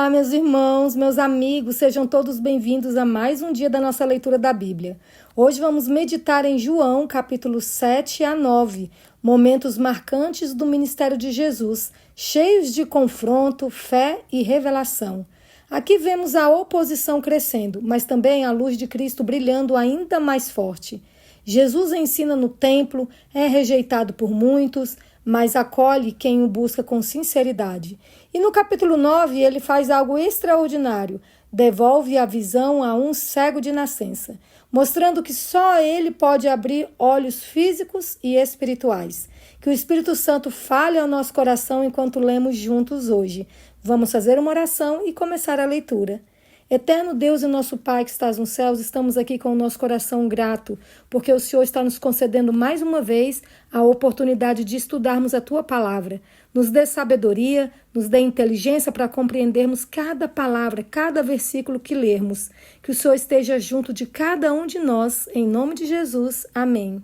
Olá, meus irmãos, meus amigos, sejam todos bem-vindos a mais um dia da nossa leitura da Bíblia. Hoje vamos meditar em João, capítulo 7 a 9, momentos marcantes do ministério de Jesus, cheios de confronto, fé e revelação. Aqui vemos a oposição crescendo, mas também a luz de Cristo brilhando ainda mais forte. Jesus ensina no templo, é rejeitado por muitos, mas acolhe quem o busca com sinceridade. E no capítulo 9, ele faz algo extraordinário, devolve a visão a um cego de nascença, mostrando que só ele pode abrir olhos físicos e espirituais. Que o Espírito Santo fale ao nosso coração enquanto lemos juntos hoje. Vamos fazer uma oração e começar a leitura. Eterno Deus e nosso Pai que estás nos céus, estamos aqui com o nosso coração grato, porque o Senhor está nos concedendo mais uma vez a oportunidade de estudarmos a Tua palavra. Nos dê sabedoria, nos dê inteligência para compreendermos cada palavra, cada versículo que lermos. Que o Senhor esteja junto de cada um de nós, em nome de Jesus. Amém.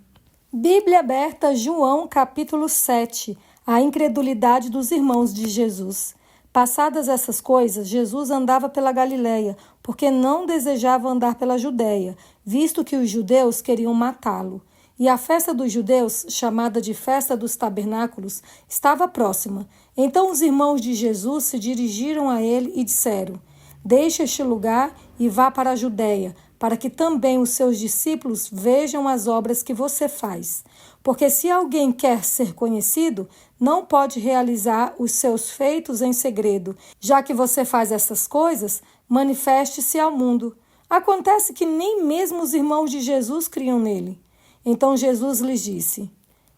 Bíblia aberta, João capítulo 7, a incredulidade dos irmãos de Jesus. Passadas essas coisas, Jesus andava pela Galileia, porque não desejava andar pela Judéia, visto que os judeus queriam matá-lo. E a festa dos judeus, chamada de Festa dos Tabernáculos, estava próxima. Então os irmãos de Jesus se dirigiram a ele e disseram: Deixe este lugar e vá para a Judéia, para que também os seus discípulos vejam as obras que você faz. Porque se alguém quer ser conhecido, não pode realizar os seus feitos em segredo. Já que você faz essas coisas, manifeste-se ao mundo. Acontece que nem mesmo os irmãos de Jesus criam nele. Então Jesus lhes disse: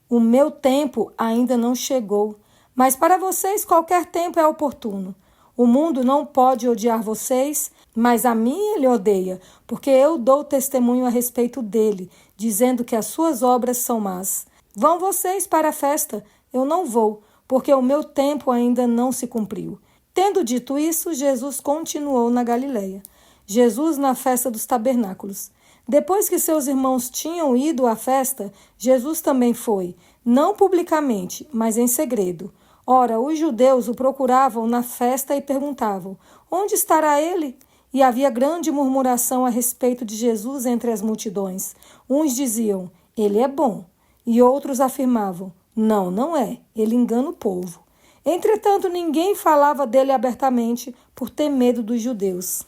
O meu tempo ainda não chegou, mas para vocês qualquer tempo é oportuno. O mundo não pode odiar vocês, mas a mim ele odeia, porque eu dou testemunho a respeito dele, dizendo que as suas obras são más. Vão vocês para a festa? Eu não vou, porque o meu tempo ainda não se cumpriu. Tendo dito isso, Jesus continuou na Galileia. Jesus na festa dos tabernáculos. Depois que seus irmãos tinham ido à festa, Jesus também foi, não publicamente, mas em segredo. Ora, os judeus o procuravam na festa e perguntavam: Onde estará ele? E havia grande murmuração a respeito de Jesus entre as multidões. Uns diziam: Ele é bom. E outros afirmavam: Não, não é. Ele engana o povo. Entretanto, ninguém falava dele abertamente por ter medo dos judeus.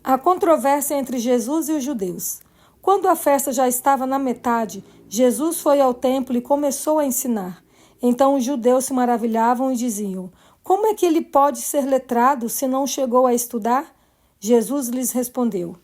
A controvérsia entre Jesus e os judeus. Quando a festa já estava na metade, Jesus foi ao templo e começou a ensinar. Então os judeus se maravilhavam e diziam: Como é que ele pode ser letrado se não chegou a estudar? Jesus lhes respondeu: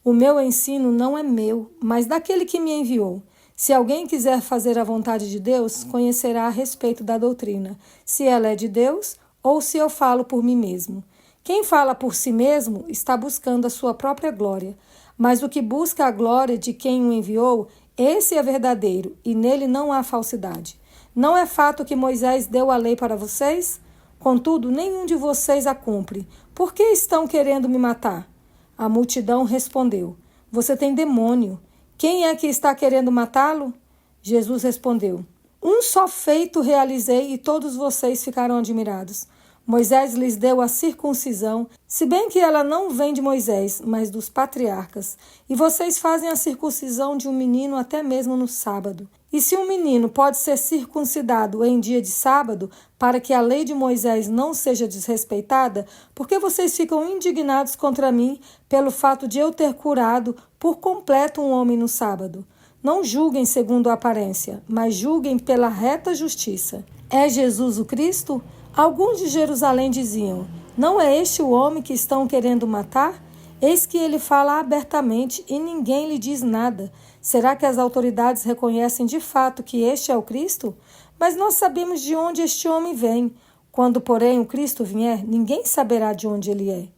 O meu ensino não é meu, mas daquele que me enviou. Se alguém quiser fazer a vontade de Deus, conhecerá a respeito da doutrina, se ela é de Deus ou se eu falo por mim mesmo. Quem fala por si mesmo está buscando a sua própria glória, mas o que busca a glória de quem o enviou, esse é verdadeiro e nele não há falsidade. Não é fato que Moisés deu a lei para vocês? Contudo, nenhum de vocês a cumpre. Por que estão querendo me matar? A multidão respondeu: Você tem demônio. Quem é que está querendo matá-lo? Jesus respondeu: Um só feito realizei e todos vocês ficaram admirados. Moisés lhes deu a circuncisão, se bem que ela não vem de Moisés, mas dos patriarcas. E vocês fazem a circuncisão de um menino até mesmo no sábado. E se um menino pode ser circuncidado em dia de sábado, para que a lei de Moisés não seja desrespeitada, por que vocês ficam indignados contra mim pelo fato de eu ter curado por completo um homem no sábado? Não julguem segundo a aparência, mas julguem pela reta justiça. É Jesus o Cristo? Alguns de Jerusalém diziam: Não é este o homem que estão querendo matar? Eis que ele fala abertamente e ninguém lhe diz nada. Será que as autoridades reconhecem de fato que este é o Cristo? Mas nós sabemos de onde este homem vem. Quando, porém, o Cristo vier, ninguém saberá de onde ele é.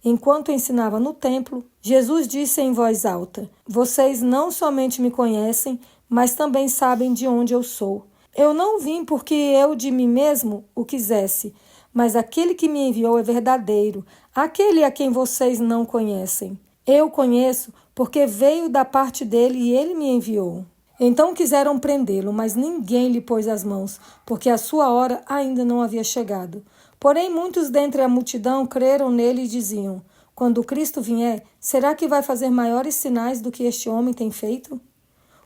Enquanto ensinava no templo, Jesus disse em voz alta: Vocês não somente me conhecem, mas também sabem de onde eu sou. Eu não vim porque eu de mim mesmo o quisesse, mas aquele que me enviou é verdadeiro, aquele a quem vocês não conhecem. Eu conheço porque veio da parte dele e ele me enviou. Então quiseram prendê-lo, mas ninguém lhe pôs as mãos, porque a sua hora ainda não havia chegado. Porém, muitos dentre a multidão creram nele e diziam: quando Cristo vier, será que vai fazer maiores sinais do que este homem tem feito?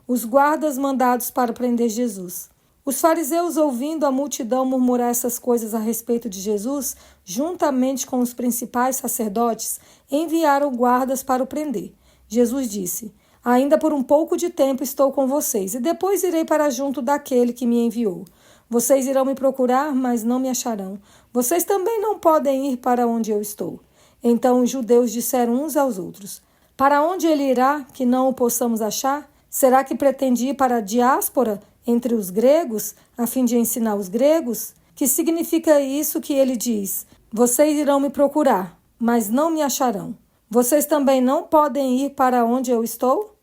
Os guardas mandados para prender Jesus. Os fariseus, ouvindo a multidão murmurar essas coisas a respeito de Jesus, juntamente com os principais sacerdotes, enviaram guardas para o prender. Jesus disse: ainda por um pouco de tempo estou com vocês, e depois irei para junto daquele que me enviou. Vocês irão me procurar, mas não me acharão. Vocês também não podem ir para onde eu estou. Então os judeus disseram uns aos outros: para onde ele irá, que não o possamos achar? Será que pretende ir para a diáspora entre os gregos, a fim de ensinar os gregos? Que significa isso que ele diz: vocês irão me procurar, mas não me acharão. Vocês também não podem ir para onde eu estou?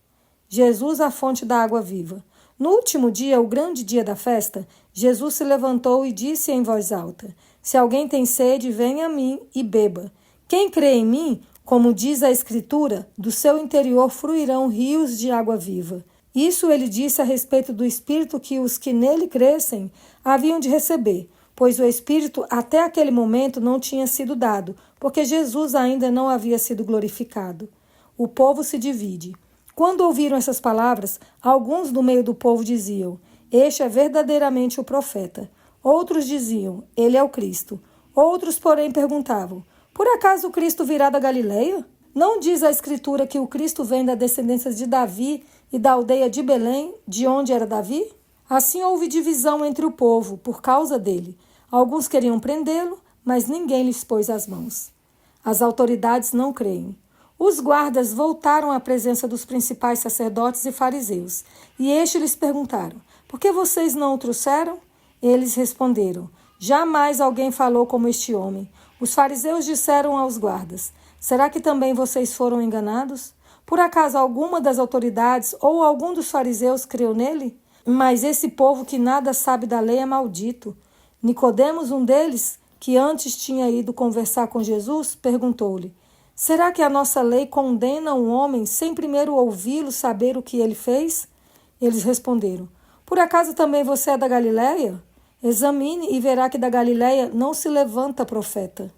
Jesus, a fonte da água viva. No último dia, o grande dia da festa, Jesus se levantou e disse em voz alta: se alguém tem sede, venha a mim e beba. Quem crê em mim, como diz a Escritura, do seu interior fluirão rios de água viva. Isso ele disse a respeito do Espírito que os que nele crescem haviam de receber, pois o Espírito até aquele momento não tinha sido dado, porque Jesus ainda não havia sido glorificado. O povo se divide. Quando ouviram essas palavras, alguns do meio do povo diziam: este é verdadeiramente o profeta. Outros diziam: ele é o Cristo. Outros, porém, perguntavam: por acaso o Cristo virá da Galileia? Não diz a Escritura que o Cristo vem da descendência de Davi e da aldeia de Belém, de onde era Davi? Assim houve divisão entre o povo por causa dele. Alguns queriam prendê-lo, mas ninguém lhes pôs as mãos. As autoridades não creem. Os guardas voltaram à presença dos principais sacerdotes e fariseus, e estes lhes perguntaram: por que vocês não o trouxeram? Eles responderam: jamais alguém falou como este homem. Os fariseus disseram aos guardas: será que também vocês foram enganados? Por acaso alguma das autoridades ou algum dos fariseus creu nele? Mas esse povo que nada sabe da lei é maldito. Nicodemos, um deles, que antes tinha ido conversar com Jesus, perguntou-lhe: será que a nossa lei condena um homem sem primeiro ouvi-lo saber o que ele fez? Eles responderam: por acaso também você é da Galileia? Examine e verá que da Galileia não se levanta profeta.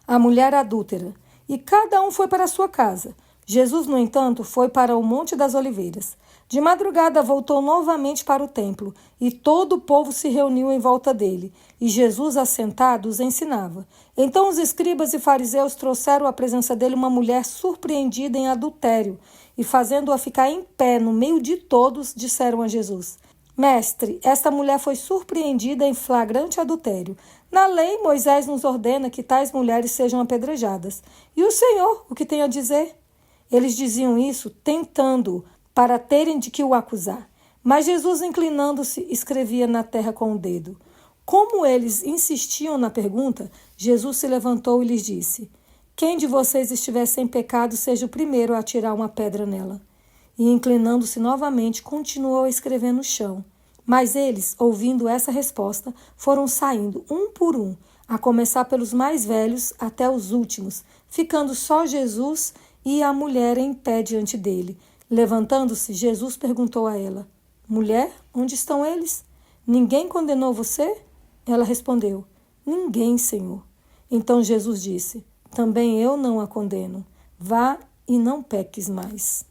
A mulher adúltera. E cada um foi para a sua casa. Jesus, no entanto, foi para o Monte das Oliveiras. De madrugada voltou novamente para o templo, e todo o povo se reuniu em volta dele, e Jesus, assentado, os ensinava. Então os escribas e fariseus trouxeram à presença dele uma mulher surpreendida em adultério, e fazendo-a ficar em pé no meio de todos, disseram a Jesus: mestre, esta mulher foi surpreendida em flagrante adultério. Na lei, Moisés nos ordena que tais mulheres sejam apedrejadas. E o Senhor, o que tem a dizer? Eles diziam isso tentando-o, para terem de que o acusar. Mas Jesus, inclinando-se, escrevia na terra com o dedo. Como eles insistiam na pergunta, Jesus se levantou e lhes disse: quem de vocês estiver sem pecado, seja o primeiro a atirar uma pedra nela. E, inclinando-se novamente, continuou a escrever no chão. Mas eles, ouvindo essa resposta, foram saindo um por um, a começar pelos mais velhos até os últimos, ficando só Jesus e a mulher em pé diante dele. Levantando-se, Jesus perguntou a ela: mulher, onde estão eles? Ninguém condenou você? Ela respondeu: ninguém, Senhor. Então Jesus disse: também eu não a condeno. Vá e não peques mais.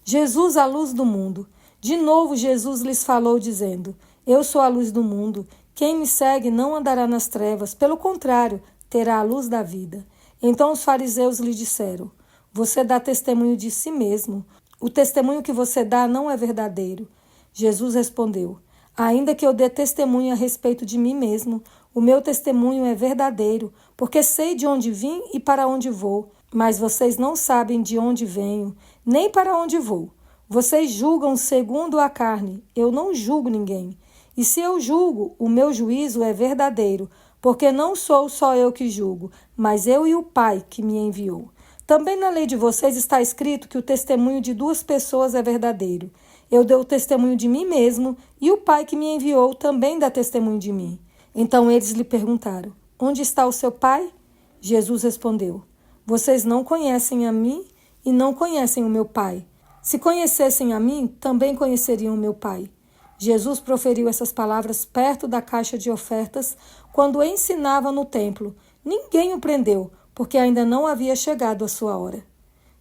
Jesus, a luz do mundo. De novo Jesus lhes falou, dizendo: eu sou a luz do mundo. Quem me segue não andará nas trevas, pelo contrário, terá a luz da vida. Então os fariseus lhe disseram: você dá testemunho de si mesmo. O testemunho que você dá não é verdadeiro. Jesus respondeu: ainda que eu dê testemunho a respeito de mim mesmo, o meu testemunho é verdadeiro, porque sei de onde vim e para onde vou. Mas vocês não sabem de onde venho, nem para onde vou. Vocês julgam segundo a carne, eu não julgo ninguém. E se eu julgo, o meu juízo é verdadeiro, porque não sou só eu que julgo, mas eu e o Pai que me enviou. Também na lei de vocês está escrito que o testemunho de duas pessoas é verdadeiro. Eu dei o testemunho de mim mesmo, e o Pai que me enviou também dá testemunho de mim. Então eles lhe perguntaram: onde está o seu Pai? Jesus respondeu: vocês não conhecem a mim e não conhecem o meu Pai. Se conhecessem a mim, também conheceriam o meu Pai. Jesus proferiu essas palavras perto da caixa de ofertas, quando ensinava no templo. ninguém o prendeu, porque ainda não havia chegado a sua hora.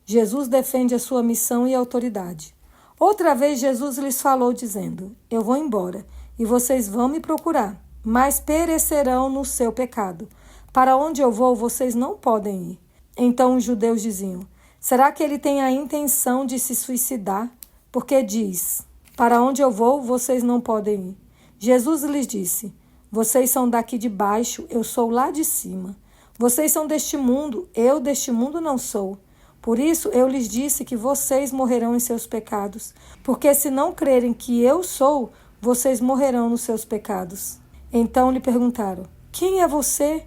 Jesus defende a sua missão e autoridade. Outra vez Jesus lhes falou dizendo: eu vou embora, e vocês vão me procurar, mas perecerão no seu pecado. Para onde eu vou, vocês não podem ir. Então os judeus diziam: será que ele tem a intenção de se suicidar? Porque diz: para onde eu vou, vocês não podem ir. Jesus lhes disse: vocês são daqui de baixo, eu sou lá de cima. Vocês são deste mundo, eu deste mundo não sou. Por isso eu lhes disse que vocês morrerão em seus pecados, porque se não crerem que eu sou, vocês morrerão nos seus pecados. Então lhe perguntaram: quem é você?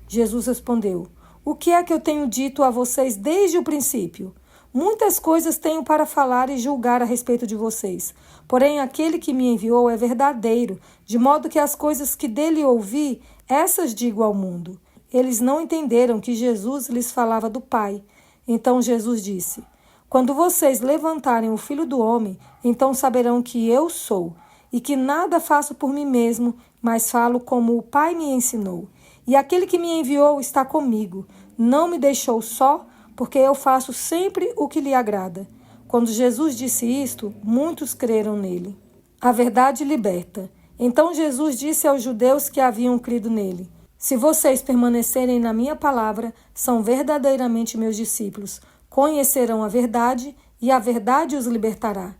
Jesus respondeu: o que é que eu tenho dito a vocês desde o princípio? Muitas coisas tenho para falar e julgar a respeito de vocês. Porém, aquele que me enviou é verdadeiro, de modo que as coisas que dele ouvi, essas digo ao mundo. Eles não entenderam que Jesus lhes falava do Pai. Então Jesus disse: quando vocês levantarem o Filho do Homem, então saberão que eu sou, e que nada faço por mim mesmo, mas falo como o Pai me ensinou. E aquele que me enviou está comigo. Não me deixou só, porque eu faço sempre o que lhe agrada. Quando Jesus disse isto, muitos creram nele. A verdade liberta. Então Jesus disse aos judeus que haviam crido nele: se vocês permanecerem na minha palavra, são verdadeiramente meus discípulos. Conhecerão a verdade, e a verdade os libertará.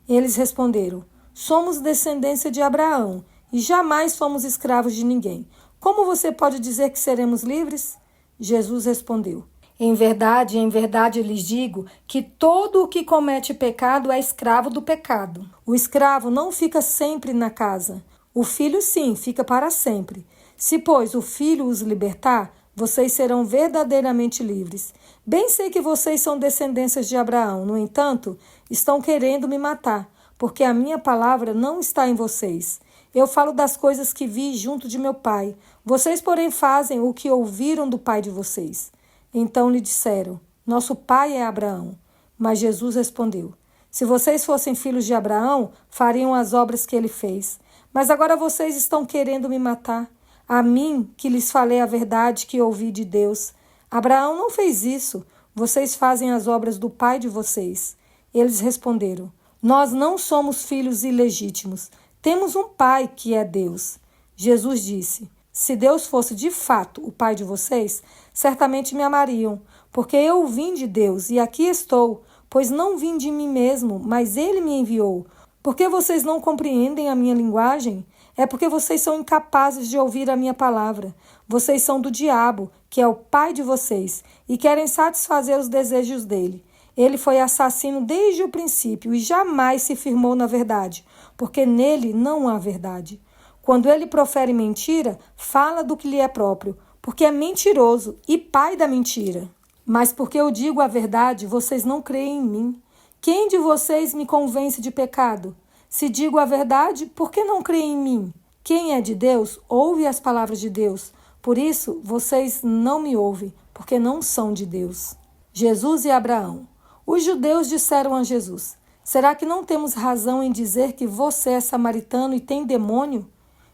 Eles responderam: somos descendência de Abraão, e jamais fomos escravos de ninguém. Como você pode dizer que seremos livres? Jesus respondeu: em verdade lhes digo que todo o que comete pecado é escravo do pecado. O escravo não fica sempre na casa. O filho, sim, fica para sempre. Se, pois, o Filho os libertar, vocês serão verdadeiramente livres. Bem sei que vocês são descendências de Abraão. No entanto, estão querendo me matar, porque a minha palavra não está em vocês. Eu falo das coisas que vi junto de meu pai. Vocês, porém, fazem o que ouviram do pai de vocês. Então lhe disseram: nosso pai é Abraão. Mas Jesus respondeu: se vocês fossem filhos de Abraão, fariam as obras que ele fez. Mas agora vocês estão querendo me matar. A mim, que lhes falei a verdade que ouvi de Deus. Abraão não fez isso. Vocês fazem as obras do pai de vocês. Eles responderam: nós não somos filhos ilegítimos. Temos um pai que é Deus. Jesus disse: se Deus fosse de fato o pai de vocês, certamente me amariam, porque eu vim de Deus e aqui estou, pois não vim de mim mesmo, mas ele me enviou. Por que vocês não compreendem a minha linguagem? É porque vocês são incapazes de ouvir a minha palavra. Vocês são do diabo, que é o pai de vocês, e querem satisfazer os desejos dele. Ele foi assassino desde o princípio e jamais se firmou na verdade, porque nele não há verdade. Quando ele profere mentira, fala do que lhe é próprio, porque é mentiroso e pai da mentira. Mas porque eu digo a verdade, vocês não creem em mim. Quem de vocês me convence de pecado? Se digo a verdade, por que não creem em mim? Quem é de Deus, ouve as palavras de Deus. Por isso, vocês não me ouvem, porque não são de Deus. Jesus e Abraão. Os judeus disseram a Jesus: será que não temos razão em dizer que você é samaritano e tem demônio?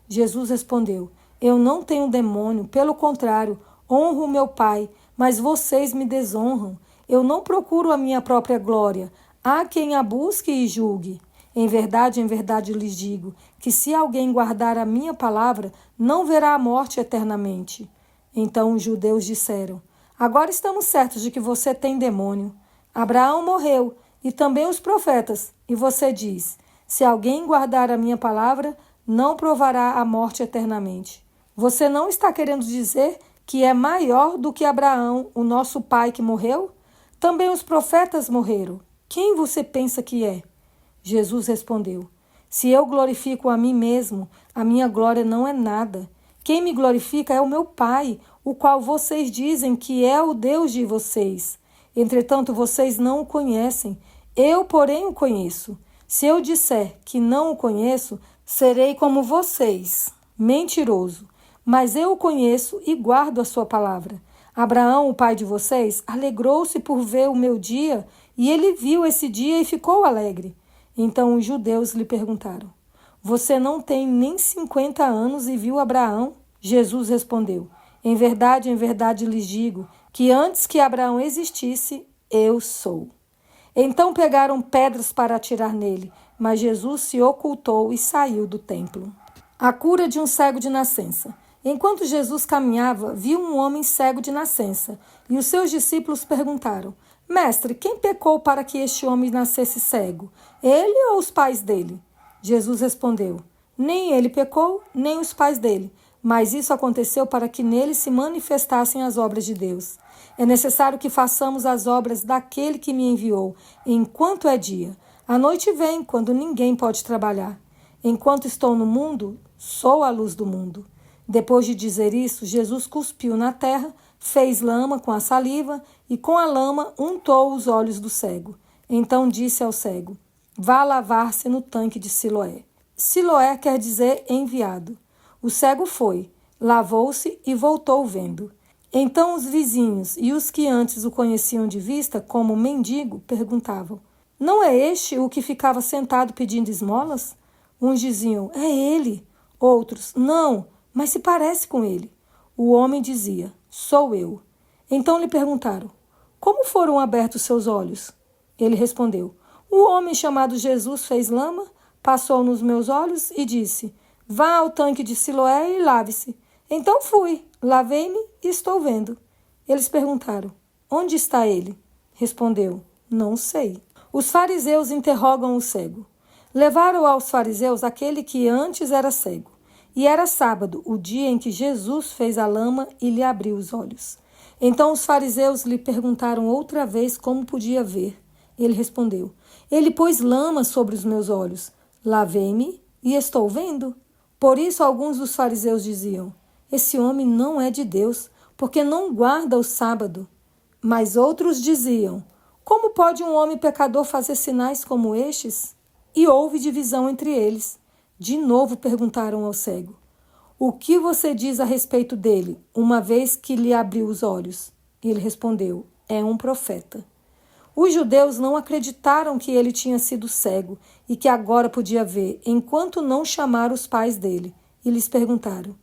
Jesus respondeu: eu não tenho demônio, pelo contrário, honro o meu Pai, mas vocês me desonram. Eu não procuro a minha própria glória. Há quem a busque e julgue. Em verdade lhes digo, que se alguém guardar a minha palavra, não verá a morte eternamente. Então os judeus disseram: agora estamos certos de que você tem demônio. Abraão morreu, e também os profetas, e você diz: se alguém guardar a minha palavra, não provará a morte eternamente. Você não está querendo dizer que é maior do que Abraão, o nosso pai que morreu? Também os profetas morreram. Quem você pensa que é? Jesus respondeu: se eu glorifico a mim mesmo, a minha glória não é nada. Quem me glorifica é o meu Pai, o qual vocês dizem que é o Deus de vocês. Entretanto, vocês não o conhecem. Eu, porém, o conheço. Se eu disser que não o conheço, serei como vocês, mentiroso. Mas eu o conheço e guardo a sua palavra. Abraão, o pai de vocês, alegrou-se por ver o meu dia, e ele viu esse dia e ficou alegre. Então os judeus lhe perguntaram: você não tem nem 50 anos e viu Abraão? Jesus respondeu: em verdade lhes digo, que antes que Abraão existisse, eu sou. Então pegaram pedras para atirar nele, mas Jesus se ocultou e saiu do templo. A cura de um cego de nascença. Enquanto Jesus caminhava, viu um homem cego de nascença, e os seus discípulos perguntaram: Mestre, quem pecou para que este homem nascesse cego? Ele ou os pais dele? Jesus respondeu: Nem ele pecou, nem os pais dele, mas isso aconteceu para que nele se manifestassem as obras de Deus. É necessário que façamos as obras daquele que me enviou, enquanto é dia. A noite vem, quando ninguém pode trabalhar. Enquanto estou no mundo, sou a luz do mundo. Depois de dizer isso, Jesus cuspiu na terra, fez lama com a saliva e com a lama untou os olhos do cego. Então disse ao cego: Vá lavar-se no tanque de Siloé. Siloé quer dizer enviado. O cego foi, lavou-se e voltou vendo. Então os vizinhos e os que antes o conheciam de vista como mendigo perguntavam: Não é este o que ficava sentado pedindo esmolas? Uns diziam: É ele. Outros: Não, mas se parece com ele. O homem dizia: Sou eu. Então lhe perguntaram: Como foram abertos seus olhos? Ele respondeu: O homem chamado Jesus fez lama, passou nos meus olhos e disse: Vá ao tanque de Siloé e lave-se. Então fui, lavei-me e estou vendo. Eles perguntaram: Onde está ele? Respondeu: Não sei. Os fariseus interrogam o cego. Levaram aos fariseus aquele que antes era cego. E era sábado, o dia em que Jesus fez a lama e lhe abriu os olhos. Então os fariseus lhe perguntaram outra vez como podia ver. Ele respondeu: Ele pôs lama sobre os meus olhos. Lavei-me e estou vendo. Por isso alguns dos fariseus diziam: Esse homem não é de Deus, porque não guarda o sábado. Mas outros diziam: Como pode um homem pecador fazer sinais como estes? E houve divisão entre eles. De novo perguntaram ao cego: O que você diz a respeito dele, uma vez que lhe abriu os olhos? Ele respondeu: É um profeta. Os judeus não acreditaram que ele tinha sido cego e que agora podia ver, enquanto não chamaram os pais dele, e lhes perguntaram: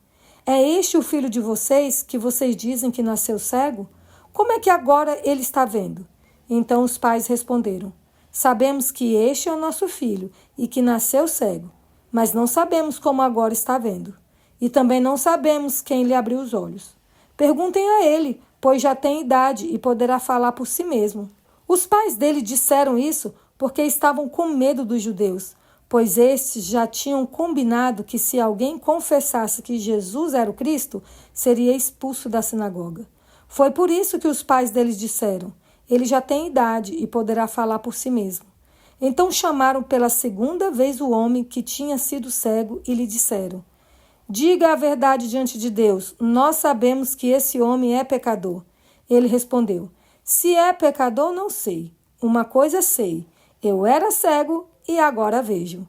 É este o filho de vocês, que vocês dizem que nasceu cego? Como é que agora ele está vendo? Então os pais responderam: Sabemos que este é o nosso filho e que nasceu cego, mas não sabemos como agora está vendo. E também não sabemos quem lhe abriu os olhos. Perguntem a ele, pois já tem idade e poderá falar por si mesmo. Os pais dele disseram isso porque estavam com medo dos judeus, pois estes já tinham combinado que se alguém confessasse que Jesus era o Cristo, seria expulso da sinagoga. Foi por isso que os pais deles disseram: Ele já tem idade e poderá falar por si mesmo. Então chamaram pela segunda vez o homem que tinha sido cego e lhe disseram: Diga a verdade diante de Deus, nós sabemos que esse homem é pecador. Ele respondeu: Se é pecador, não sei. Uma coisa sei, eu era cego e agora vejo.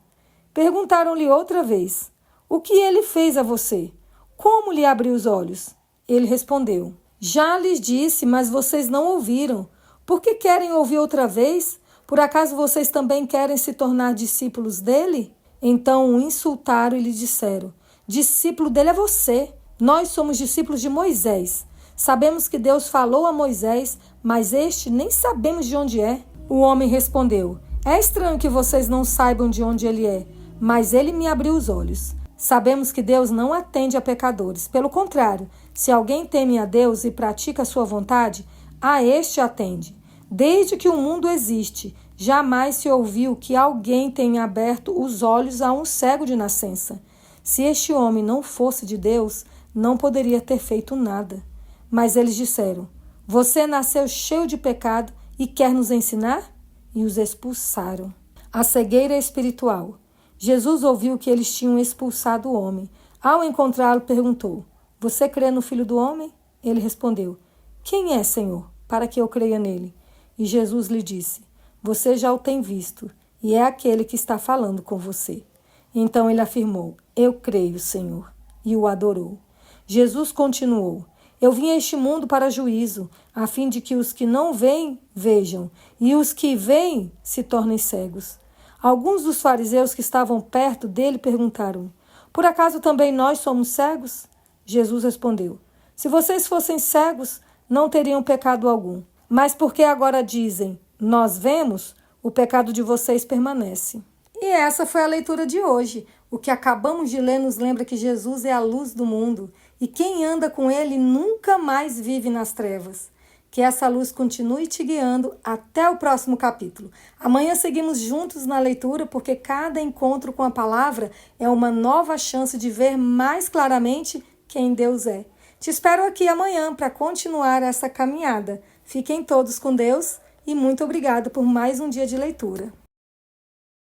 Perguntaram-lhe outra vez: O que ele fez a você? Como lhe abriu os olhos? Ele respondeu: Já lhes disse, mas vocês não ouviram. Por que querem ouvir outra vez? Por acaso vocês também querem se tornar discípulos dele? Então o insultaram e lhe disseram: Discípulo dele é você. Nós somos discípulos de Moisés. Sabemos que Deus falou a Moisés, mas este nem sabemos de onde é. O homem respondeu: É estranho que vocês não saibam de onde ele é, mas ele me abriu os olhos. Sabemos que Deus não atende a pecadores. Pelo contrário, se alguém teme a Deus e pratica a sua vontade, a este atende. Desde que o mundo existe, jamais se ouviu que alguém tenha aberto os olhos a um cego de nascença. Se este homem não fosse de Deus, não poderia ter feito nada. Mas eles disseram: Você nasceu cheio de pecado e quer nos ensinar? E os expulsaram. A cegueira espiritual. Jesus ouviu que eles tinham expulsado o homem. Ao encontrá-lo, perguntou: Você crê no Filho do Homem? Ele respondeu: Quem é, Senhor, para que eu creia nele? E Jesus lhe disse: Você já o tem visto, e é aquele que está falando com você. Então ele afirmou: Eu creio, Senhor, e o adorou. Jesus continuou: Eu vim a este mundo para juízo, a fim de que os que não veem, vejam, e os que veem se tornem cegos. Alguns dos fariseus que estavam perto dele perguntaram: Por acaso também nós somos cegos? Jesus respondeu: Se vocês fossem cegos, não teriam pecado algum. Mas porque agora dizem, nós vemos, o pecado de vocês permanece. E essa foi a leitura de hoje. O que acabamos de ler nos lembra que Jesus é a luz do mundo e quem anda com ele nunca mais vive nas trevas. Que essa luz continue te guiando até o próximo capítulo. Amanhã seguimos juntos na leitura porque cada encontro com a palavra é uma nova chance de ver mais claramente quem Deus é. Te espero aqui amanhã para continuar essa caminhada. Fiquem todos com Deus e muito obrigada por mais um dia de leitura.